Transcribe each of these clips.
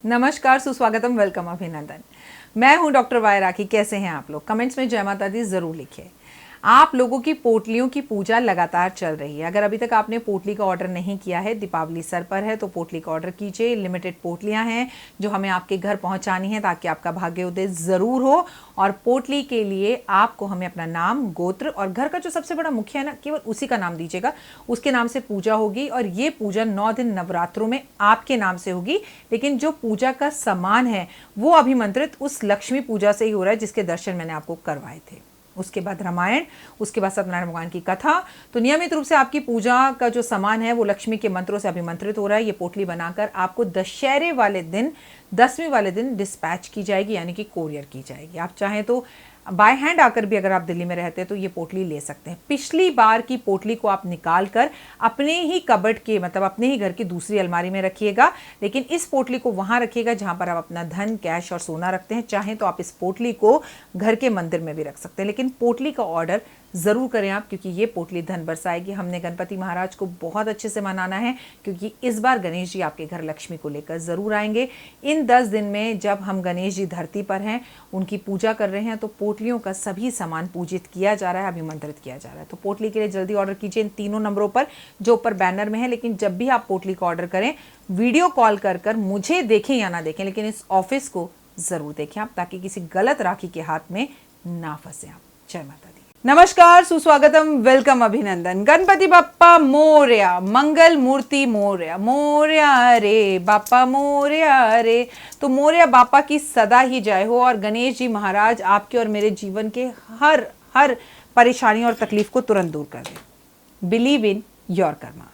नमस्कार, सुस्वागतम, वेलकम, अभिनंदन। मैं हूं डॉक्टर वाई राखी। कैसे हैं आप लोग? कमेंट्स में जय माता दी जरूर लिखिए। आप लोगों की पोटलियों की पूजा लगातार चल रही है। अगर अभी तक आपने पोटली का ऑर्डर नहीं किया है, दीपावली सर पर है, तो पोटली का ऑर्डर कीजिए। लिमिटेड पोटलियां हैं जो हमें आपके घर पहुंचानी है ताकि आपका भाग्योदय जरूर हो। और पोटली के लिए आपको हमें अपना नाम, गोत्र और घर का जो सबसे बड़ा मुखिया है ना, केवल उसी का नाम दीजिएगा। उसके नाम से पूजा होगी और ये पूजा 9 दिन नवरात्रों में आपके नाम से होगी। लेकिन जो पूजा का सामान है वो अभिमंत्रित उस लक्ष्मी पूजा से ही हो रहा है जिसके दर्शन मैंने आपको करवाए थे। उसके बाद रामायण, उसके बाद सत्यनारायण भगवान की कथा। तो नियमित रूप से आपकी पूजा का जो सामान है वो लक्ष्मी के मंत्रों से अभिमंत्रित हो रहा है। ये पोटली बनाकर आपको दशहरे वाले दिन, 10वीं वाले दिन डिस्पैच की जाएगी, यानी कि कोरियर की जाएगी। आप चाहें तो बाय हैंड आकर भी, अगर आप दिल्ली में रहते हैं तो ये पोटली ले सकते हैं। पिछली बार की पोटली को आप निकाल कर अपने ही कबर्ड के, मतलब अपने ही घर की दूसरी अलमारी में रखिएगा। लेकिन इस पोटली को वहां रखिएगा जहां पर आप अपना धन, कैश और सोना रखते हैं। चाहें तो आप इस पोटली को घर के मंदिर में भी रख सकते हैं, लेकिन पोटली का ऑर्डर ज़रूर करें आप, क्योंकि ये पोटली धन बरसाएगी। हमने गणपति महाराज को बहुत अच्छे से मनाना है, क्योंकि इस बार गणेश जी आपके घर लक्ष्मी को लेकर ज़रूर आएंगे। इन 10 दिन में जब हम गणेश जी धरती पर हैं, उनकी पूजा कर रहे हैं, तो पोटलियों का सभी सामान पूजित किया जा रहा है, अभिमंत्रित किया जा रहा है। तो पोटली के लिए जल्दी ऑर्डर कीजिए इन तीनों नंबरों पर जो ऊपर बैनर में है। लेकिन जब भी आप पोटली का ऑर्डर करें, वीडियो कॉल कर मुझे देखें या ना देखें, लेकिन इस ऑफिस को ज़रूर देखें आप, ताकि किसी गलत राखी के हाथ में ना फंसे आप। जय माता दी। नमस्कार, सुस्वागतम, वेलकम, अभिनंदन। गणपति बाप्पा मोरया, मंगल मूर्ति मोरया, मोरया रे बाप्पा मोरया रे। तो मोरया बाप्पा की सदा ही जय हो और गणेश जी महाराज आपके और मेरे जीवन के हर हर परेशानी और तकलीफ को तुरंत दूर कर दें। Believe in your Karma.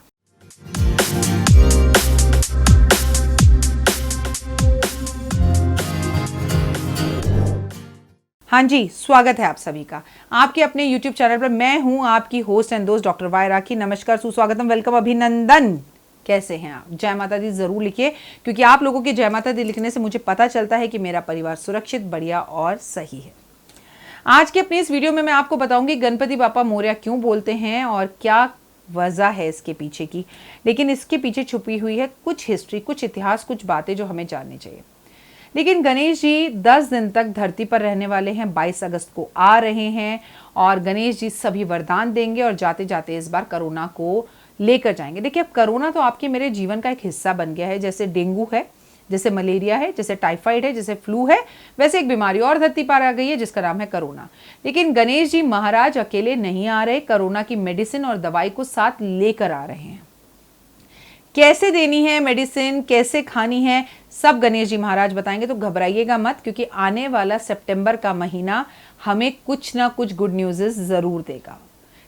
हाँ जी, स्वागत है आप सभी का आपके अपने YouTube चैनल पर। मैं हूं आपकी होस्ट एंड दोस्त डॉक्टर वाई राखी। नमस्कार, सुस्वागतम, वेलकम, अभिनंदन। कैसे हैं आप? जय माता दी जरूर लिखिए, क्योंकि आप लोगों के जय माता दी लिखने से मुझे पता चलता है कि मेरा परिवार सुरक्षित, बढ़िया और सही है। आज के अपनी इस वीडियो में मैं आपको बताऊंगी गणपति बाप्पा मोरया क्यों बोलते हैं और क्या वजह है इसके पीछे की। लेकिन इसके पीछे छुपी हुई है कुछ हिस्ट्री, कुछ इतिहास, कुछ बातें जो हमें जाननी चाहिए। लेकिन गणेश जी 10 दिन तक धरती पर रहने वाले हैं, 22 अगस्त को आ रहे हैं और गणेश जी सभी वरदान देंगे और जाते जाते इस बार कोरोना को लेकर जाएंगे। देखिए, अब कोरोना तो आपके मेरे जीवन का एक हिस्सा बन गया है। जैसे डेंगू है, जैसे मलेरिया है, जैसे टाइफाइड है, जैसे फ्लू है, वैसे एक बीमारी और धरती पर आ गई है जिसका नाम है कोरोना। लेकिन गणेश जी महाराज अकेले नहीं आ रहे, कोरोना की मेडिसिन और दवाई को साथ लेकर आ रहे हैं। कैसे देनी है मेडिसिन, कैसे खानी है, सब गणेश जी महाराज बताएंगे। तो घबराइएगा मत, क्योंकि आने वाला सितंबर का महीना हमें कुछ ना कुछ गुड न्यूज़ जरूर देगा।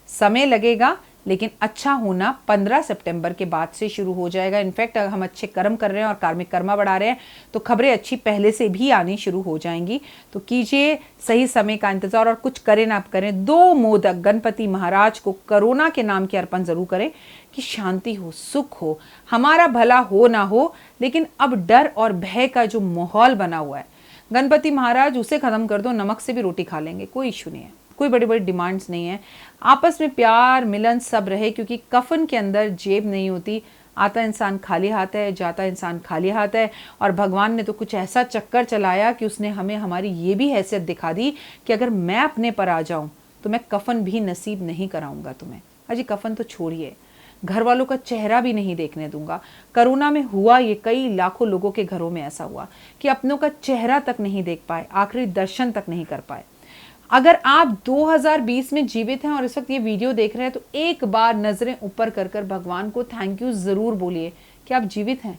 समय लगेगा, लेकिन अच्छा होना 15 सितंबर के बाद से शुरू हो जाएगा। इनफैक्ट अगर हम अच्छे कर्म कर रहे हैं और कार्मिक कर्मा बढ़ा रहे हैं तो खबरें अच्छी पहले से भी आनी शुरू हो जाएंगी। तो कीजिए सही समय का इंतजार और कुछ करें ना करें, 2 मोदक गणपति महाराज को कोरोना के नाम के अर्पण जरूर करें कि शांति हो, सुख हो, हमारा भला हो ना हो। लेकिन अब डर और भय का जो माहौल बना हुआ है, गणपति महाराज उसे खत्म कर दो, नमक से भी रोटी खा लेंगे, कोई इशू नहीं है। कोई बड़ी बड़ी डिमांड्स नहीं है। आपस में प्यार मिलन सब रहे, क्योंकि कफन के अंदर जेब नहीं होती। आता इंसान खाली हाथ है, जाता इंसान खाली हाथ है। और भगवान ने तो कुछ ऐसा चक्कर चलाया कि उसने हमें हमारी ये भी हैसियत दिखा दी कि अगर मैं अपने पर आ जाऊं तो मैं कफन भी नसीब नहीं कराऊंगा तुम्हें। अजी कफन तो छोड़िए, घर वालों का चेहरा भी नहीं देखने दूंगा। कोरोना में हुआ ये, कई लाखों लोगों के घरों में ऐसा हुआ कि अपनों का चेहरा तक नहीं देख पाए, आखिरी दर्शन तक नहीं कर पाए। अगर आप 2020 में जीवित हैं और इस वक्त ये वीडियो देख रहे हैं, तो एक बार नजरें ऊपर कर भगवान को थैंक यू जरूर बोलिए कि आप जीवित हैं,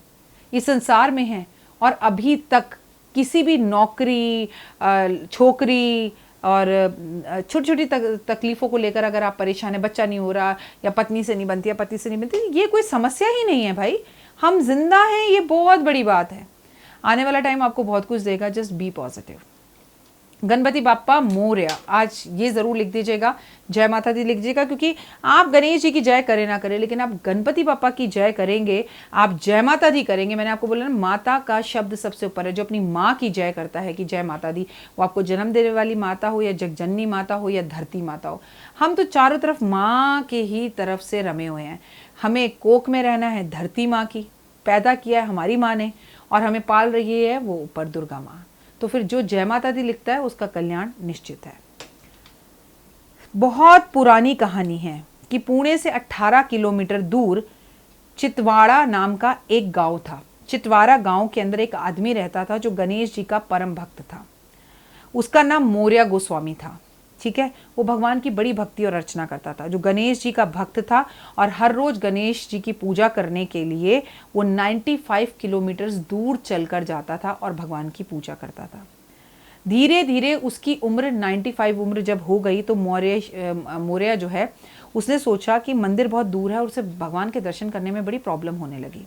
इस संसार में हैं और अभी तक किसी भी नौकरी, छोकरी और छोटी छोटी तकलीफों को लेकर अगर आप परेशान हैं, बच्चा नहीं हो रहा या पत्नी से नहीं बनती या पति से नहीं बनती, ये कोई समस्या ही नहीं है भाई। हम जिंदा हैं, ये बहुत बड़ी बात है। आने वाला टाइम आपको बहुत कुछ देगा, just be positive. Ganpati Bappa Morya, आज ये जरूर लिख दीजिएगा, जय माता दी लिख दीजिएगा, क्योंकि आप गणेश जी की जय करें ना करें, लेकिन आप गणपति बाप्पा की जय करेंगे, आप जय माता दी करेंगे। मैंने आपको बोला ना, माता का शब्द सबसे ऊपर है। जो अपनी माँ की जय करता है कि जय माता दी, वो आपको जन्म देने वाली माता हो या जगजननी माता हो या धरती माता हो, हम तो चारों तरफ माँ के ही तरफ से रमे हुए हैं। हमें कोख में रहना है धरती माँ की, पैदा किया है हमारी माँ ने, और हमें पाल रही है वो ऊपर दुर्गा माँ। तो फिर जो जय माता दी लिखता है उसका कल्याण निश्चित है। बहुत पुरानी कहानी है कि पुणे से 18 किलोमीटर दूर चितवाड़ा नाम का एक गांव था। चितवाड़ा गांव के अंदर एक आदमी रहता था जो गणेश जी का परम भक्त था। उसका नाम मौर्य गोस्वामी था। ठीक है, वो भगवान की बड़ी भक्ति और अर्चना करता था, जो गणेश जी का भक्त था। और हर रोज गणेश जी की पूजा करने के लिए वो 95 किलोमीटर दूर चलकर जाता था और भगवान की पूजा करता था। धीरे धीरे उसकी उम्र 95 उम्र जब हो गई तो मौर्य जो है उसने सोचा कि मंदिर बहुत दूर है और उसे भगवान के दर्शन करने में बड़ी प्रॉब्लम होने लगी।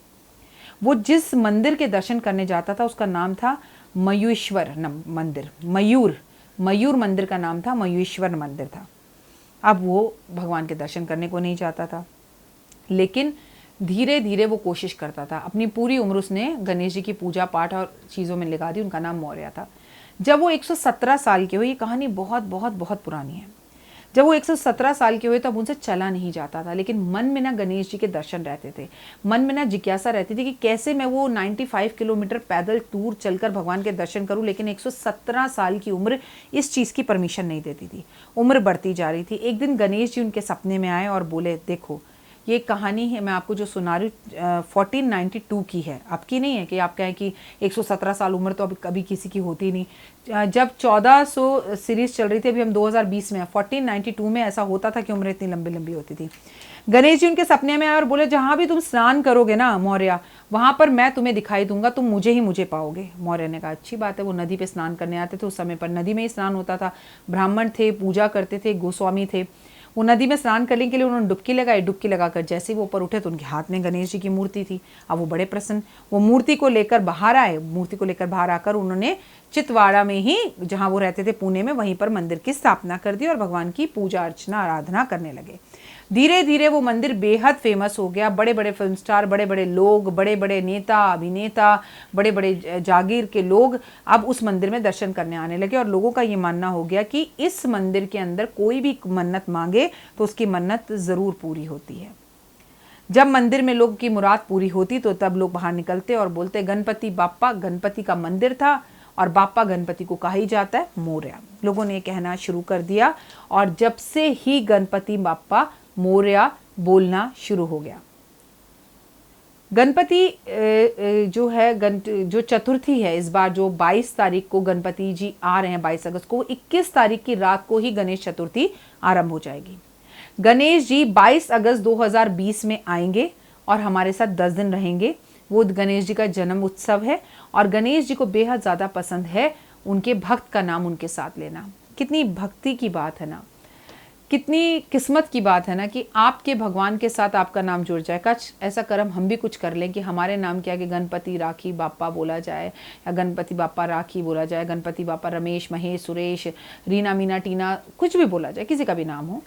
वो जिस मंदिर के दर्शन करने जाता था उसका नाम था मयूरेश्वर मंदिर। मयूर मंदिर का नाम था, मयूरेश्वर मंदिर था। अब वो भगवान के दर्शन करने को नहीं चाहता था, लेकिन धीरे धीरे वो कोशिश करता था। अपनी पूरी उम्र उसने गणेश जी की पूजा पाठ और चीज़ों में लगा दी। उनका नाम मौर्य था। जब वो 117 साल के हुए, ये कहानी बहुत बहुत बहुत पुरानी है, जब वो 117 साल के हुए तब उनसे चला नहीं जाता था, लेकिन मन में ना गणेश जी के दर्शन रहते थे। मन में ना जिज्ञासा रहती थी कि कैसे मैं वो 95 किलोमीटर पैदल दूर चलकर भगवान के दर्शन करूं। लेकिन 117 साल की उम्र इस चीज़ की परमिशन नहीं देती थी। उम्र बढ़ती जा रही थी। एक दिन गणेश जी उनके सपने में आए और बोले, देखो ये कहानी है मैं आपको जो सुना रही हूँ 1492 की है, आपकी नहीं है कि आप कहें कि 117 साल उम्र तो अभी कभी किसी की होती नहीं। जब 1400 सीरीज चल रही थी, अभी हम 2020 में हैं, 1492 में ऐसा होता था कि उम्र इतनी लंबी लंबी होती थी। गणेश जी उनके सपने में आए और बोले, जहाँ भी तुम स्नान करोगे ना मौर्य, वहाँ पर मैं तुम्हें दिखाई दूंगा, तुम मुझे पाओगे। मौर्य ने कहा अच्छी बात है। वो नदी पे स्नान करने आते थे। उस समय पर नदी में ही स्नान होता था। ब्राह्मण थे, पूजा करते थे, गोस्वामी थे। वो नदी में स्नान करने के लिए उन्होंने डुबकी लगाई। डुबकी लगाकर जैसे ही वो ऊपर उठे तो उनके हाथ में गणेश जी की मूर्ति थी। अब वो बड़े प्रसन्न, वो मूर्ति को लेकर बाहर आए। मूर्ति को लेकर बाहर आकर उन्होंने चितवाड़ा में ही, जहाँ वो रहते थे पुणे में, वहीं पर मंदिर की स्थापना कर दी और भगवान की पूजा अर्चना आराधना करने लगे। धीरे धीरे वो मंदिर बेहद फेमस हो गया। बड़े बड़े फिल्म स्टार, बड़े बड़े लोग, बड़े बड़े नेता, अभिनेता, बड़े बड़े जागीर के लोग अब उस मंदिर में दर्शन करने आने लगे। और लोगों का ये मानना हो गया कि इस मंदिर के अंदर कोई भी मन्नत मांगे तो उसकी मन्नत ज़रूर पूरी होती है। जब मंदिर में लोगों की मुराद पूरी होती तो तब लोग बाहर निकलते और बोलते, गणपति बाप्पा। गणपति का मंदिर था और बाप्पा गणपति को कहा ही जाता है मौर्य। लोगों ने कहना शुरू कर दिया और जब से ही गणपति बाप्पा मौर्य बोलना शुरू हो गया। गणपति जो है, जो चतुर्थी है इस बार, जो 22 तारीख को गणपति जी आ रहे हैं, 22 अगस्त को, 21 तारीख की रात को ही गणेश चतुर्थी आरंभ हो जाएगी। गणेश जी 22 अगस्त 2020 में आएंगे और हमारे साथ 10 दिन रहेंगे। वो गणेश जी का जन्म उत्सव है और गणेश जी को बेहद ज़्यादा पसंद है उनके भक्त का नाम उनके साथ लेना। कितनी भक्ति की बात है ना, कितनी किस्मत की बात है ना कि आपके भगवान के साथ आपका नाम जुड़ जाए। काश ऐसा कर्म हम भी कुछ कर लें कि हमारे नाम के आगे गणपति राखी बाप्पा बोला जाए, या गणपति बाप्पा राखी बोला जाए, गणपति बाप्पा रमेश, महेश, सुरेश, रीना, मीना, टीना, कुछ भी बोला जाए, किसी का भी नाम हो,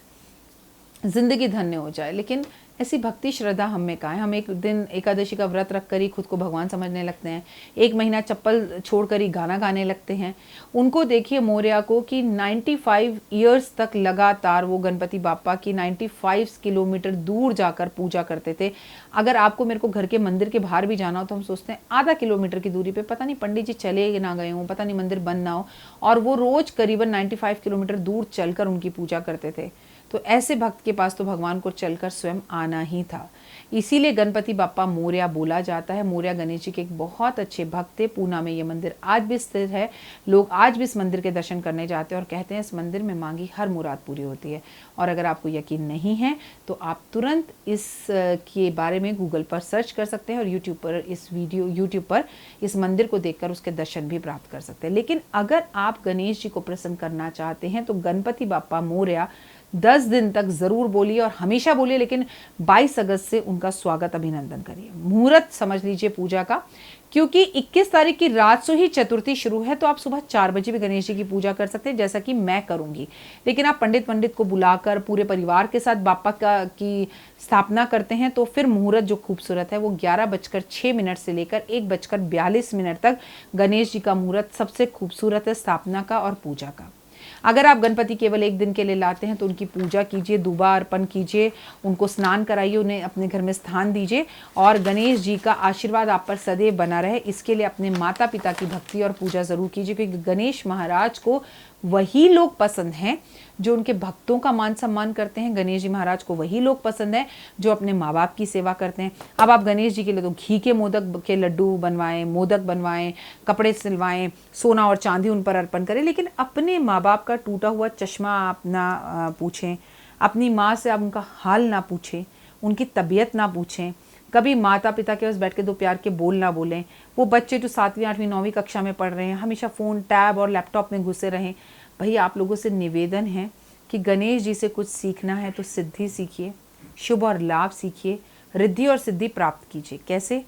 जिंदगी धन्य हो जाए। लेकिन ऐसी भक्ति श्रद्धा हम में कहाँ है। हम एक दिन एकादशी का व्रत रख कर ही खुद को भगवान समझने लगते हैं। 1 महीना चप्पल छोड़कर ही गाना गाने लगते हैं। उनको देखिए मौर्य को कि 95 ईयर्स तक लगातार वो गणपति बाप्पा की 95 किलोमीटर दूर जाकर पूजा करते थे। अगर आपको मेरे को घर के मंदिर के बाहर भी जाना हो तो हम सोचते हैं आधा किलोमीटर की दूरी पे, पता नहीं पंडित जी चले ना गए हों, पता नहीं मंदिर बंद ना हो, और वो रोज करीबन 95 किलोमीटर दूर चलकर उनकी पूजा करते थे। तो ऐसे भक्त के पास तो भगवान को चलकर स्वयं आना ही था। इसीलिए गणपति बाप्पा मौर्य बोला जाता है। मौर्य गणेश जी के एक बहुत अच्छे भक्त थे। पूना में ये मंदिर आज भी स्थित है। लोग आज भी इस मंदिर के दर्शन करने जाते हैं और कहते हैं इस मंदिर में मांगी हर मुराद पूरी होती है। और अगर आपको यकीन नहीं है तो आप तुरंत इस के बारे में गूगल पर सर्च कर सकते हैं और यूट्यूब पर इस मंदिर को देखकर उसके दर्शन भी प्राप्त कर सकते हैं। लेकिन अगर आप गणेश जी को प्रसन्न करना चाहते हैं तो गणपति बाप्पा मौर्य 10 दिन तक जरूर बोलिए और हमेशा बोलिए, लेकिन 22 अगस्त से उनका स्वागत अभिनंदन करिए। मुहूर्त समझ लीजिए पूजा का, क्योंकि 21 तारीख की रात से ही चतुर्थी शुरू है। तो आप सुबह 4 बजे भी गणेश जी की पूजा कर सकते हैं, जैसा कि मैं करूंगी। लेकिन आप पंडित को बुलाकर पूरे परिवार के साथ बाप्पा की स्थापना करते हैं तो फिर मुहूर्त जो खूबसूरत है वो 11:06 से लेकर 1:42 तक गणेश जी का मुहूर्त सबसे खूबसूरत है स्थापना का और पूजा का। अगर आप गणपति केवल एक दिन के लिए लाते हैं तो उनकी पूजा कीजिए, दूबा अर्पण कीजिए, उनको स्नान कराइए, उन्हें अपने घर में स्थान दीजिए और गणेश जी का आशीर्वाद आप पर सदैव बना रहे, इसके लिए अपने माता पिता की भक्ति और पूजा ज़रूर कीजिए, क्योंकि गणेश महाराज को वही लोग पसंद हैं जो उनके भक्तों का मान सम्मान करते हैं। गणेश जी महाराज को वही लोग पसंद हैं जो अपने माँ बाप की सेवा करते हैं। अब आप गणेश जी के लिए तो घी के मोदक के लड्डू बनवाएं, मोदक बनवाएं, कपड़े सिलवाएं, सोना और चांदी उन पर अर्पण करें, लेकिन अपने माँ बाप का टूटा हुआ चश्मा आप ना पूछें, अपनी माँ से आप उनका हाल ना पूछें, उनकी तबीयत ना पूछें, कभी माता पिता के पास बैठ के दो प्यार के बोल ना बोलें। वो बच्चे जो 7वीं 8वीं 9वीं कक्षा में पढ़ रहे हैं हमेशा फ़ोन, टैब और लैपटॉप में घुसे रहें। भाई आप लोगों से निवेदन है कि गणेश जी से कुछ सीखना है तो सिद्धि सीखिए, शुभ और लाभ सीखिए, रिद्धि और सिद्धि प्राप्त कीजिए। कैसे?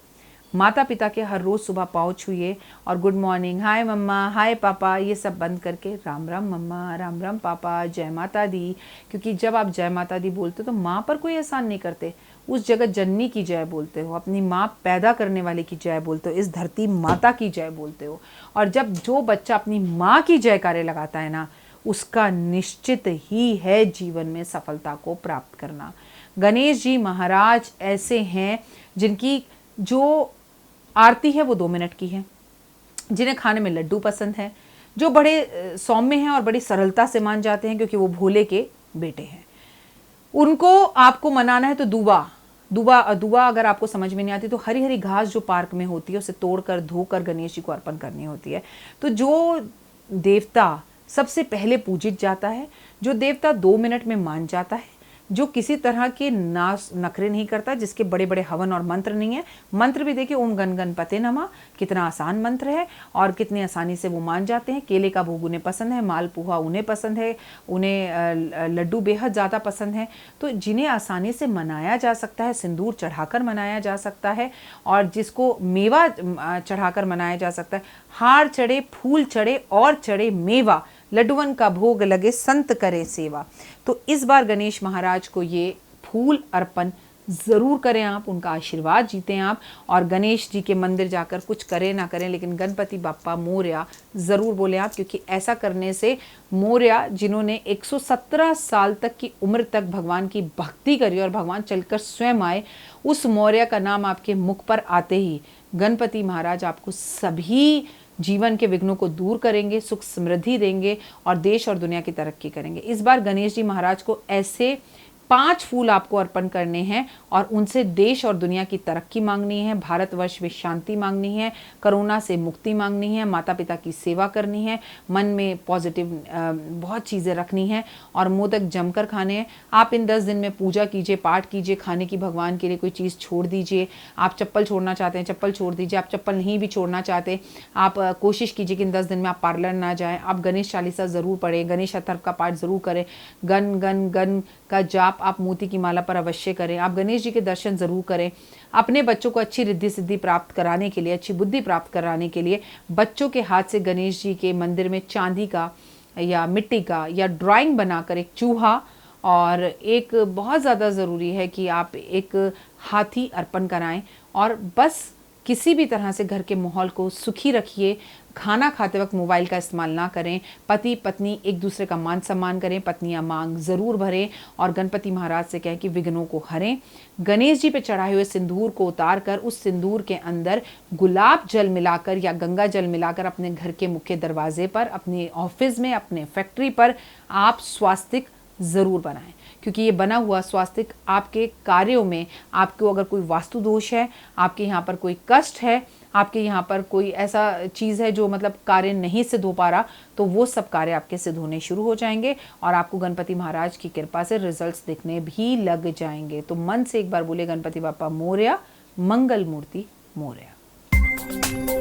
माता पिता के हर रोज़ सुबह पाँव छूइए और गुड मॉर्निंग, हाय मम्मा, हाय पापा, ये सब बंद करके राम राम मम्मा, राम राम पापा, जय माता दी। क्योंकि जब आप जय माता दी बोलते हो तो माँ पर कोई एहसान नहीं करते, उस जगत जननी की जय बोलते हो, अपनी माँ पैदा करने वाले की जय बोलते हो, इस धरती माता की जय बोलते हो। और जब जो बच्चा अपनी माँ की जयकारे लगाता है ना, उसका निश्चित ही है जीवन में सफलता को प्राप्त करना। गणेश जी महाराज ऐसे हैं जिनकी जो आरती है वो 2 मिनट की है, जिन्हें खाने में लड्डू पसंद है, जो बड़े सौम्य हैं और बड़ी सरलता से मान जाते हैं क्योंकि वो भोले के बेटे हैं। उनको आपको मनाना है तो दूबा अगर आपको समझ में नहीं आती तो हरी हरी घास जो पार्क में होती है उसे तोड़कर धोकर गणेश जी को अर्पण करनी होती है। तो जो देवता सबसे पहले पूजित जाता है, जो देवता 2 मिनट में मान जाता है, जो किसी तरह के नास नखरे नहीं करता, जिसके बड़े बड़े हवन और मंत्र नहीं है। मंत्र भी देखिए, ओम गण गणपते नमः, कितना आसान मंत्र है और कितनी आसानी से वो मान जाते हैं। केले का भोग उन्हें पसंद है, मालपुआ उन्हें पसंद है, उन्हें लड्डू बेहद ज़्यादा पसंद है। तो जिन्हें आसानी से मनाया जा सकता है, सिंदूर चढ़ाकर मनाया जा सकता है और जिसको मेवा चढ़ाकर मनाया जा सकता है, हार चढ़े, फूल चढ़े और चढ़े मेवा, लड्डुअन का भोग लगे, संत करे सेवा। तो इस बार गणेश महाराज को ये फूल अर्पण ज़रूर करें आप, उनका आशीर्वाद जीतें आप। और गणेश जी के मंदिर जाकर कुछ करें ना करें, लेकिन गणपति बाप्पा मोरया ज़रूर बोलें आप, क्योंकि ऐसा करने से मोरया, जिन्होंने 117 साल तक की उम्र तक भगवान की भक्ति करी और भगवान चलकर स्वयं आए, उस मोरया का नाम आपके मुख पर आते ही गणपति महाराज आपको सभी जीवन के विघ्नों को दूर करेंगे, सुख समृद्धि देंगे और देश और दुनिया की तरक्की करेंगे। इस बार गणेश जी महाराज को ऐसे 5 फूल आपको अर्पण करने हैं और उनसे देश और दुनिया की तरक्की मांगनी है, भारतवर्ष में शांति मांगनी है, कोरोना से मुक्ति मांगनी है, माता पिता की सेवा करनी है, मन में पॉजिटिव बहुत चीज़ें रखनी है और मोदक जमकर खाने हैं। आप इन 10 दिन में पूजा कीजिए, पाठ कीजिए, खाने की भगवान के लिए कोई चीज़ छोड़ दीजिए। आप चप्पल छोड़ना चाहते हैं, चप्पल छोड़ दीजिए। आप चप्पल नहीं भी छोड़ना चाहते, आप कोशिश कीजिए कि इन 10 दिन में आप पार्लर ना जाएँ। आप गणेश चालीसा ज़रूर पढ़ें, गणेश अथर्व का पाठ ज़रूर करें, गण गण गण का जाप आप मोती की माला पर अवश्य करें। आप गणेश जी के दर्शन ज़रूर करें। अपने बच्चों को अच्छी रिद्धि सिद्धि प्राप्त कराने के लिए, अच्छी बुद्धि प्राप्त कराने के लिए बच्चों के हाथ से गणेश जी के मंदिर में चांदी का या मिट्टी का या ड्राइंग बनाकर एक चूहा, और एक बहुत ज़्यादा ज़रूरी है कि आप एक हाथी अर्पण कराएं। और बस किसी भी तरह से घर के माहौल को सुखी रखिए। खाना खाते वक्त मोबाइल का इस्तेमाल ना करें। पति पत्नी एक दूसरे का मान सम्मान करें, पत्नियां मांग ज़रूर भरें और गणपति महाराज से कहें कि विघ्नों को हरें। गणेश जी पे चढ़ाए हुए सिंदूर को उतार कर उस सिंदूर के अंदर गुलाब जल मिलाकर या गंगा जल मिलाकर अपने घर के मुख्य दरवाजे पर, अपने ऑफिस में, अपने फैक्ट्री पर आप स्वास्तिक ज़रूर बनाएं, क्योंकि ये बना हुआ स्वास्तिक आपके कार्यों में, आपको अगर कोई वास्तु दोष है, आपके यहाँ पर कोई कष्ट है, आपके यहाँ पर कोई ऐसा चीज़ है जो मतलब कार्य नहीं सिद्ध हो पा रहा, तो वो सब कार्य आपके सिद्ध होने शुरू हो जाएंगे और आपको गणपति महाराज की कृपा से रिजल्ट्स दिखने भी लग जाएंगे। तो मन से एक बार बोले गणपति बाप्पा मोरया, मंगल मूर्ति मोरया।